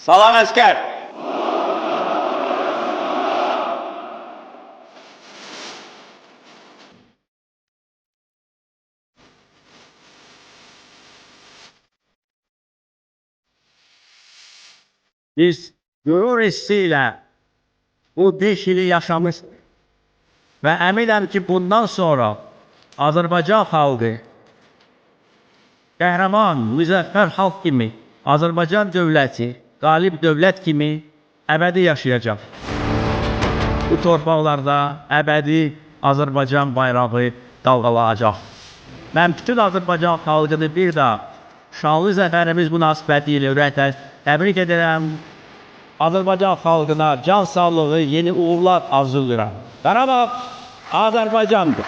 Salam əskər! Biz gurur hissiyle bu 5 yılı yaşamış ve eminim ki bundan sonra Azerbaycan halkı qəhrəman, müzəffər xalq kimi, Azərbaycan dövləti, qalib dövlət kimi əbədi yaşayacaq. Bu torpaqlarda əbədi Azərbaycan bayrağı dalgalanacaq. Mən bütün Azərbaycan xalqını bir daha şanlı zəfərimiz münasibəti ilə ürəkdən təbrik edirəm. Azərbaycan xalqına can sağlığı, yeni uğurlar arzulayıram. Qarabağ Azərbaycandır.